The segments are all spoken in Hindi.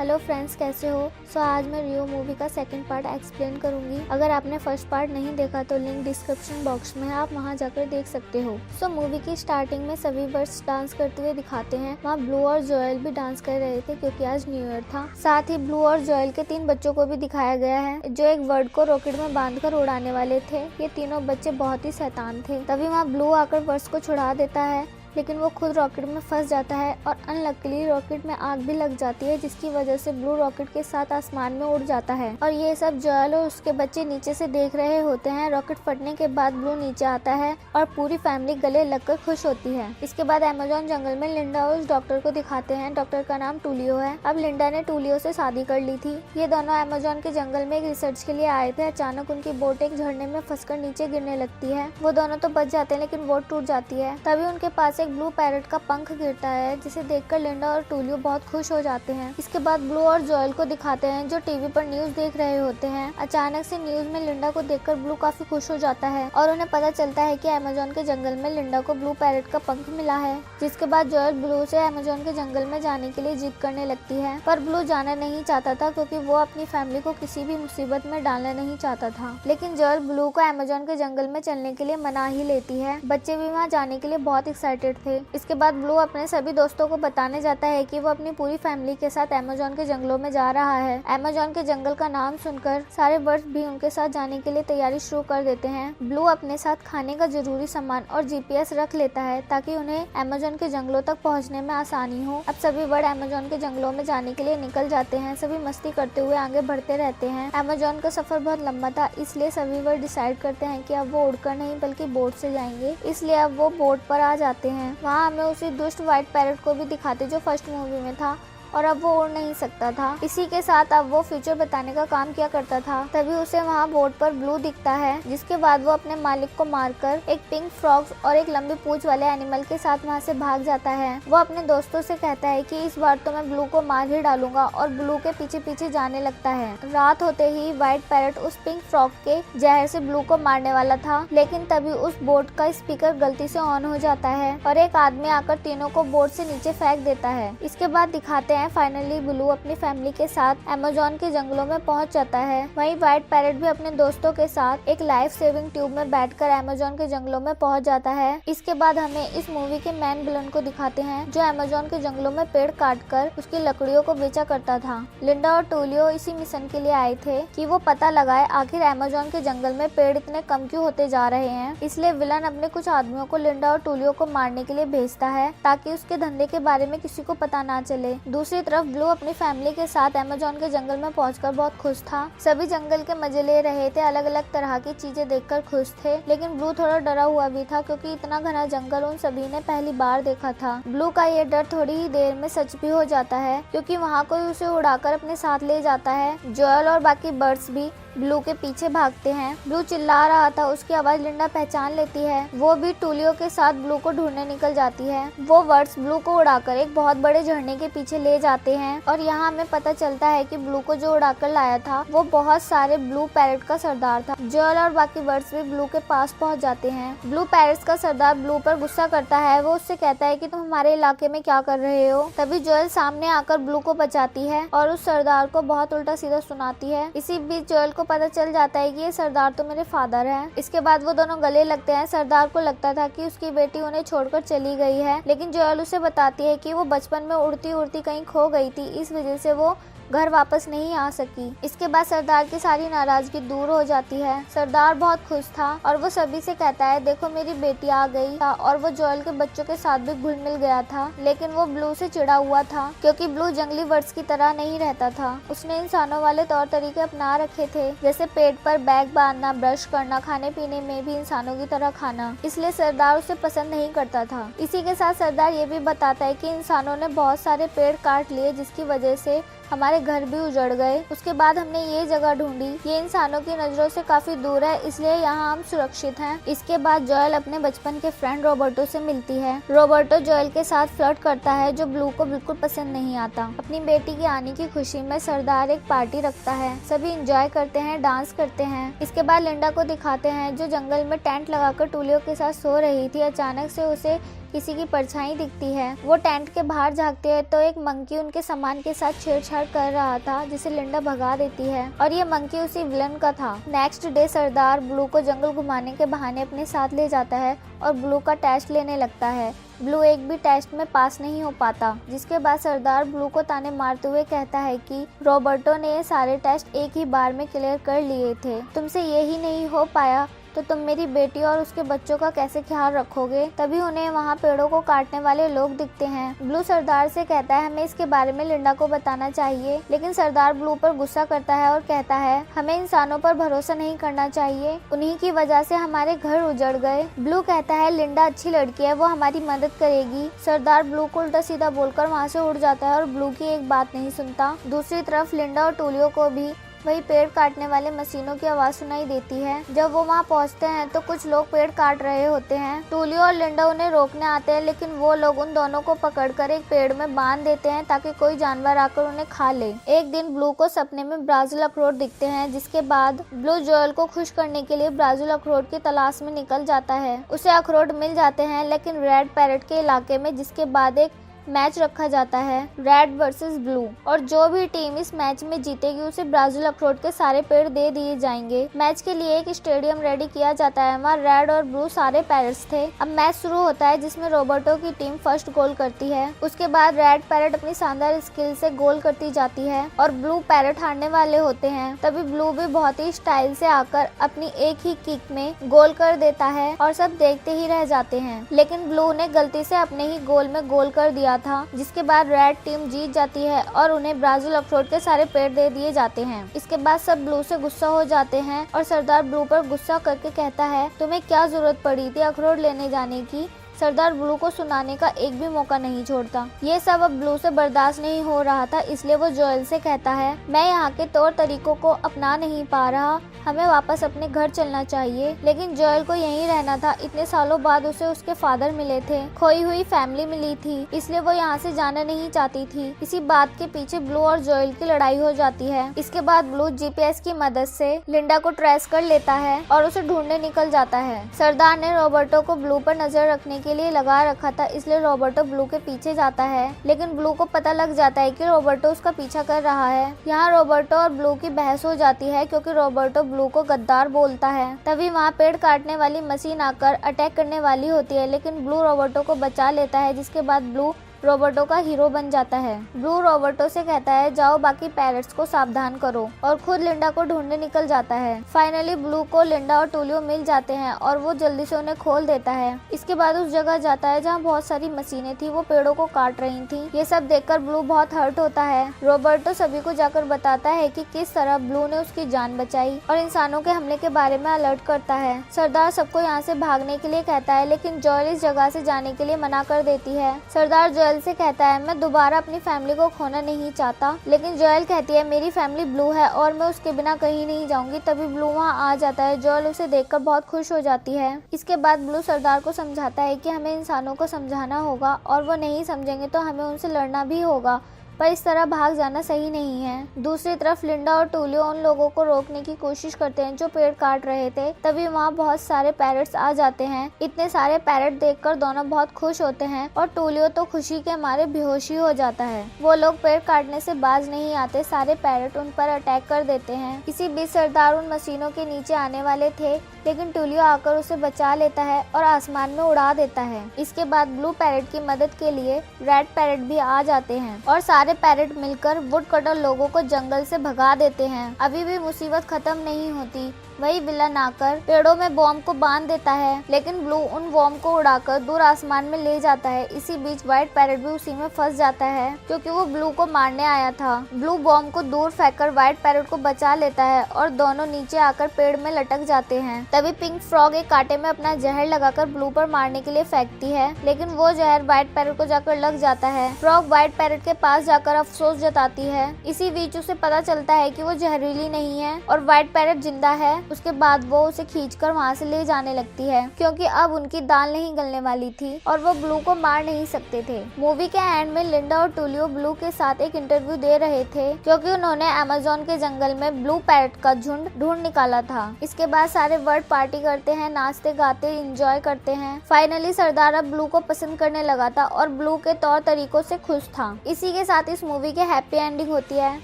हेलो फ्रेंड्स, कैसे हो? आज मैं रियो मूवी का सेकंड पार्ट एक्सप्लेन करूंगी। अगर आपने फर्स्ट पार्ट नहीं देखा तो लिंक डिस्क्रिप्शन बॉक्स में है, आप वहां जाकर देख सकते हो। मूवी की स्टार्टिंग में सभी बर्ड्स डांस करते हुए दिखाते हैं। वहाँ ब्लू और जोएल भी डांस कर रहे थे क्योंकि आज न्यू ईयर था। साथ ही ब्लू और जोएल के 3 बच्चों को भी दिखाया गया है जो एक बर्ड को रॉकेट में बांधकर उड़ाने वाले थे। ये तीनों बच्चे बहुत ही शैतान थे। तभी वहाँ ब्लू आकर बर्ड्स को छुड़ा देता है, लेकिन वो खुद रॉकेट में फंस जाता है और अनलकीली रॉकेट में आग भी लग जाती है, जिसकी वजह से ब्लू रॉकेट के साथ आसमान में उड़ जाता है। और ये सब जोएल और उसके बच्चे नीचे से देख रहे होते हैं। रॉकेट फटने के बाद ब्लू नीचे आता है और पूरी फैमिली गले लगकर खुश होती है। इसके बाद अमेज़न जंगल में लिंडा और उस डॉक्टर को दिखाते हैं। डॉक्टर का नाम टूलियो है। अब लिंडा ने टूलियो से शादी कर ली थी। ये दोनों अमेज़न के जंगल में एक रिसर्च के लिए आए थे। अचानक उनकी बोट एक झरने में फंसकर नीचे गिरने लगती है। वो दोनों तो बच जाते हैं, लेकिन बोट टूट जाती है। तभी उनके पास एक ब्लू पैरट का पंख गिरता है, जिसे देखकर लिंडा और टूलियो बहुत खुश हो जाते हैं। इसके बाद ब्लू और जोएल को दिखाते हैं जो टीवी पर न्यूज देख रहे होते हैं। अचानक से न्यूज में लिंडा को देखकर ब्लू काफी खुश हो जाता है और उन्हें पता चलता है कि अमेज़न के जंगल में लिंडा को ब्लू पैरट का पंख मिला है। जिसके बाद जोएल ब्लू से अमेज़न के जंगल में जाने के लिए जिद करने लगती है, पर ब्लू जाना नहीं चाहता था क्योंकि वो अपनी फैमिली को किसी भी मुसीबत में डालना नहीं चाहता था। लेकिन जोएल ब्लू को अमेज़न के जंगल में चलने के लिए मना ही लेती है। बच्चे भी वहाँ जाने के लिए बहुत एक्साइटेड थे। इसके बाद ब्लू अपने सभी दोस्तों को बताने जाता है कि वो अपनी पूरी फैमिली के साथ अमेज़न के जंगलों में जा रहा है। अमेज़न के जंगल का नाम सुनकर सारे बर्ड्स भी उनके साथ जाने के लिए तैयारी शुरू कर देते हैं। ब्लू अपने साथ खाने का जरूरी सामान और जीपीएस रख लेता है ताकि उन्हें अमेज़न के जंगलों तक पहुंचने में आसानी हो। अब सभी बर्ड अमेज़न के जंगलों में जाने के लिए निकल जाते हैं। सभी मस्ती करते हुए आगे बढ़ते रहते हैं। अमेज़न का सफर बहुत लंबा था, इसलिए सभी बर्ड डिसाइड करते हैं कि अब वो उड़कर नहीं बल्कि बोट से जाएंगे। इसलिए अब वो बोट पर आ जाते हैं। वहाँ हमें उसी दुष्ट व्हाइट पैरट को भी दिखाते जो फर्स्ट मूवी में था, और अब वो उड़ नहीं सकता था। इसी के साथ अब वो फ्यूचर बताने का काम किया करता था। तभी उसे वहाँ बोट पर ब्लू दिखता है, जिसके बाद वो अपने मालिक को मारकर एक पिंक फ्रॉग और एक लंबी पूंछ वाले एनिमल के साथ वहाँ से भाग जाता है। वो अपने दोस्तों से कहता है कि इस बार तो मैं ब्लू को मार ही डालूंगा, और ब्लू के पीछे पीछे जाने लगता है। रात होते ही व्हाइट पैरट उस पिंक फ्रॉग के जहर से ब्लू को मारने वाला था, लेकिन तभी उस बोट का स्पीकर गलती से ऑन हो जाता है और एक आदमी आकर तीनों को बोट से नीचे फेंक देता है। इसके बाद दिखाते हैं फाइनली ब्लू अपनी फैमिली के साथ अमेज़न के जंगलों में पहुंच जाता है। वहीं व्हाइट पैरट भी अपने दोस्तों के साथ एक लाइफ सेविंग ट्यूब में बैठकर अमेज़न के जंगलों में पहुंच जाता है। इसके बाद हमें इस मूवी के मेन विलन को दिखाते हैं जो अमेज़न के जंगलों में पेड़ काटकर उसकी लकड़ियों को बेचा करता था। लिंडा और टूलियो इसी मिशन के लिए आए थे कि वो पता लगाए आखिर अमेज़न के जंगल में पेड़ इतने कम क्यों होते जा रहे हैं। इसलिए विलन अपने कुछ आदमियों को लिंडा और टूलियो को मारने के लिए भेजता है ताकि उसके धंधे के बारे में किसी को पता ना चले। दूसरी तरफ ब्लू अपनी फैमिली के साथ अमेज़न के जंगल में पहुंचकर बहुत खुश था। सभी जंगल के मजे ले रहे थे, अलग अलग तरह की चीजें देखकर खुश थे। लेकिन ब्लू थोड़ा डरा हुआ भी था क्योंकि इतना घना जंगल उन सभी ने पहली बार देखा था। ब्लू का ये डर थोड़ी ही देर में सच भी हो जाता है क्योंकि वहाँ कोई उसे उड़ाकर अपने साथ ले जाता है। जोएल और बाकी बर्ड्स भी ब्लू के पीछे भागते हैं। ब्लू चिल्ला रहा था, उसकी आवाज लिंडा पहचान लेती है। वो भी टूलियो के साथ ब्लू को ढूंढने निकल जाती है। वो बर्ड्स ब्लू को उड़ाकर एक बहुत बड़े झरने के पीछे ले जाते हैं और यहाँ हमें पता चलता है कि ब्लू को जो उड़ाकर लाया था वो बहुत सारे ब्लू पैरट का सरदार था। जोएल और बाकी बर्ड्स भी ब्लू के पास पहुँच जाते हैं। ब्लू पैरट्स का सरदार ब्लू पर गुस्सा करता है। वो उससे कहता है कि तुम हमारे इलाके में क्या कर रहे हो। तभी जोएल सामने आकर ब्लू को बचाती है और उस सरदार को बहुत उल्टा सीधा सुनाती है। इसी बीच जोएल को पता चल जाता है कि ये सरदार तो मेरे फादर हैं। इसके बाद वो दोनों गले लगते हैं। सरदार को लगता था कि उसकी बेटी उन्हें छोड़कर चली गई है, लेकिन जोएल उसे बताती है कि वो बचपन में उड़ती उड़ती कहीं खो गई थी, इस वजह से वो घर वापस नहीं आ सकी। इसके बाद सरदार की सारी नाराजगी दूर हो जाती है। सरदार बहुत खुश था और वो सभी से कहता है देखो मेरी बेटी आ गई था, और वो जोएल के बच्चों के साथ भी घुल मिल गया था। लेकिन वो ब्लू से चिढ़ा हुआ था क्योंकि ब्लू जंगली बर्ड्स की तरह नहीं रहता था। उसने इंसानों वाले तौर तरीके अपना रखे थे, जैसे पेट पर बैग बांधना, ब्रश करना, खाने पीने में भी इंसानों की तरह खाना। इसलिए सरदार उसे पसंद नहीं करता था। इसी के साथ सरदार ये भी बताता है कि इंसानों ने बहुत सारे पेड़ काट लिए जिसकी वजह से हमारे घर भी उजड़ गए। उसके बाद हमने ये जगह ढूंढी, ये इंसानों की नजरों से काफी दूर है, इसलिए यहाँ हम सुरक्षित हैं। इसके बाद जोएल अपने बचपन के फ्रेंड रॉबर्टो से मिलती है। रॉबर्टो जोएल के साथ फ्लर्ट करता है जो ब्लू को बिल्कुल पसंद नहीं आता। अपनी बेटी के आने की खुशी में सरदार एक पार्टी रखता है। सभी इंजॉय करते हैं, डांस करते हैं। इसके बाद लिंडा को दिखाते हैं जो जंगल में टेंट लगाकर टूलियो के साथ सो रही थी। अचानक से उसे किसी की परछाई दिखती है। वो टेंट के बाहर झांकते हैं तो एक मंकी उनके सामान के साथ छेड़छाड़ कर रहा था, जिसे लिंडा भगा देती है और ये मंकी उसी विलन का था। नेक्स्ट डे सरदार ब्लू को जंगल घुमाने के बहाने अपने साथ ले जाता है और ब्लू का टेस्ट लेने लगता है। ब्लू एक भी टेस्ट में पास नहीं हो पाता, जिसके बाद सरदार ब्लू को ताने मारते हुए कहता है कि रॉबर्टो ने ये सारे टेस्ट एक ही बार में क्लियर कर लिए थे, तुमसे यही नहीं हो पाया तो तुम मेरी बेटी और उसके बच्चों का कैसे ख्याल रखोगे। तभी उन्हें वहाँ पेड़ों को काटने वाले लोग दिखते हैं। ब्लू सरदार से कहता है हमें इसके बारे में लिंडा को बताना चाहिए, लेकिन सरदार ब्लू पर गुस्सा करता है और कहता है हमें इंसानों पर भरोसा नहीं करना चाहिए, उन्हीं की वजह से हमारे घर उजड़ गए। ब्लू कहता है लिंडा अच्छी लड़की है, वो हमारी मदद करेगी। सरदार ब्लू को उल्टा सीधा बोलकर वहाँ से उड़ जाता है और ब्लू की एक बात नहीं सुनता। दूसरी तरफ लिंडा और टूलियो को भी वही पेड़ काटने वाले मशीनों की आवाज सुनाई देती है। जब वो वहाँ पहुँचते हैं तो कुछ लोग पेड़ काट रहे होते हैं। टूलियो और लिंडा उन्हें रोकने आते हैं, लेकिन वो लोग उन दोनों को पकड़कर एक पेड़ में बांध देते हैं ताकि कोई जानवर आकर उन्हें खा ले। एक दिन ब्लू को सपने में ब्राजील अखरोट दिखते हैं, जिसके बाद ब्लू जोएल को खुश करने के लिए ब्राजील अखरोट की तलाश में निकल जाता है। उसे अखरोट मिल जाते हैं, लेकिन रेड पैरेट के इलाके में, जिसके बाद एक मैच रखा जाता है रेड वर्सेस ब्लू, और जो भी टीम इस मैच में जीतेगी उसे ब्राजील अखरोट के सारे पेड़ दे दिए जाएंगे। मैच के लिए एक स्टेडियम रेडी किया जाता है, वहाँ रेड और ब्लू सारे पैरेट्स थे। अब मैच शुरू होता है, जिसमें रॉबर्टो की टीम फर्स्ट गोल करती है। उसके बाद रेड पैरेट अपनी शानदार स्किल से गोल करती जाती है और ब्लू पैरेट हारने वाले होते हैं। तभी ब्लू भी बहुत ही स्टाइल से आकर अपनी एक ही किक में गोल कर देता है और सब देखते ही रह जाते हैं, लेकिन ब्लू ने गलती से अपने ही गोल में गोल कर दिया था, जिसके बाद रेड टीम जीत जाती है और उन्हें ब्राजील अखरोट के सारे पेड़ दे दिए जाते हैं। इसके बाद सब ब्लू से गुस्सा हो जाते हैं और सरदार ब्लू पर गुस्सा करके कहता है तुम्हें क्या जरूरत पड़ी थी अखरोट लेने जाने की। सरदार ब्लू को सुनाने का एक भी मौका नहीं छोड़ता। ये सब अब ब्लू से बर्दाश्त नहीं हो रहा था, इसलिए वो जोएल से कहता है मैं यहाँ के तौर तरीकों को अपना नहीं पा रहा, हमें वापस अपने घर चलना चाहिए। लेकिन जोएल को यहीं रहना था, इतने सालों बाद उसे उसके फादर मिले थे, खोई हुई फैमिली मिली थी, इसलिए वो यहाँ से जाना नहीं चाहती थी। इसी बात के पीछे ब्लू और जोएल की लड़ाई हो जाती है। इसके बाद ब्लू जीपीएस की मदद से लिंडा को ट्रेस कर लेता है और उसे ढूंढने निकल जाता है। सरदार ने रॉबर्टो को ब्लू पर नजर रखने के लिए लगा रखा था, इसलिए रॉबर्टो ब्लू के पीछे जाता है, लेकिन ब्लू को पता लग जाता है कि रॉबर्टो उसका पीछा कर रहा है। यहाँ रॉबर्टो और ब्लू की बहस हो जाती है, क्योंकि रॉबर्टो ब्लू को गद्दार बोलता है। तभी वहाँ पेड़ काटने वाली मशीन आकर अटैक करने वाली होती है, लेकिन ब्लू रॉबर्टो को बचा लेता है, जिसके बाद ब्लू रॉबर्टो का हीरो बन जाता है। ब्लू रॉबर्टो से कहता है जाओ बाकी पैरेट्स को सावधान करो, और खुद लिंडा को ढूंढने निकल जाता है। फाइनली ब्लू को लिंडा और टूलियो मिल जाते हैं और वो जल्दी से उन्हें खोल देता है। इसके बाद उस जगह जाता है जहाँ बहुत सारी मशीनें थी, वो पेड़ों को काट रही थी। ये सब देखकर ब्लू बहुत हर्ट होता है। रॉबर्टो सभी को जाकर बताता है कि किस तरह ब्लू ने उसकी जान बचाई और इंसानों के हमले के बारे में अलर्ट करता है। सरदार सबको यहाँ से भागने के लिए कहता है, लेकिन जोएल इस जगह से जाने के लिए मना कर देती है। सरदार जोएल से कहता है मैं दोबारा अपनी फैमिली को खोना नहीं चाहता, लेकिन जोएल कहती है मेरी फैमिली ब्लू है और मैं उसके बिना कहीं नहीं जाऊंगी। तभी ब्लू वहाँ आ जाता है। जोएल उसे देखकर बहुत खुश हो जाती है। इसके बाद ब्लू सरदार को समझाता है कि हमें इंसानों को समझाना होगा और वो नहीं समझेंगे तो हमें उनसे लड़ना भी होगा, पर इस तरह भाग जाना सही नहीं है। दूसरी तरफ लिंडा और टूलियो उन लोगों को रोकने की कोशिश करते हैं जो पेड़ काट रहे थे। तभी वहाँ बहुत सारे पैरेट्स आ जाते हैं। इतने सारे पैरेट देखकर दोनों बहुत खुश होते हैं और टूलियो तो खुशी के मारे बेहोशी हो जाता है। वो लोग पेड़ काटने से बाज नहीं आते, सारे पैरेट उन पर अटैक कर देते हैं। इसी बीच सरदार उन मशीनों के नीचे आने वाले थे, लेकिन टूलियो आकर उसे बचा लेता है और आसमान में उड़ा देता है। इसके बाद ब्लू पैरेट की मदद के लिए रेड पैरेट भी आ जाते हैं और सारे पैरेट मिलकर वुड कटर लोगों को जंगल से भगा देते हैं। अभी भी मुसीबत खत्म नहीं होती। वही विलन आकर पेड़ों में बॉम्ब को बांध देता है, लेकिन ब्लू उन बॉम्ब को उड़ाकर दूर आसमान में ले जाता है। इसी बीच व्हाइट पैरेट भी उसी में फंस जाता है, क्योंकि वो ब्लू को मारने आया था। ब्लू बॉम्ब को दूर फेंककर व्हाइट पैरेट को बचा लेता है और दोनों नीचे आकर पेड़ में लटक जाते हैं। तभी पिंक फ्रॉग एक कांटे में अपना जहर लगाकर ब्लू पर मारने के लिए फेंकती है, लेकिन वो जहर व्हाइट पैरेट को जाकर लग जाता है। फ्रॉग व्हाइट पैरेट के पास जाकर अफसोस जताती है। इसी बीच उसे पता चलता है कि वो जहरीली नहीं है और व्हाइट पैरेट जिंदा है। उसके बाद वो उसे खींचकर वहाँ से ले जाने लगती है क्योंकि अब उनकी दाल नहीं गलने वाली थी और वो ब्लू को मार नहीं सकते थे। मूवी के एंड में लिंडा और टूलियो ब्लू के साथ एक इंटरव्यू दे रहे थे क्योंकि उन्होंने अमेज़न के जंगल में ब्लू पैरट का झुंड ढूंढ निकाला था। इसके बाद सारे वर्ड पार्टी करते हैं, नाचते गाते एंजॉय करते हैं। फाइनली सरदार अब ब्लू को पसंद करने लगा था और ब्लू के तौर तरीकों से खुश था। इसी के साथ इस मूवी की हैप्पी एंडिंग होती है।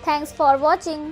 Thanks for watching.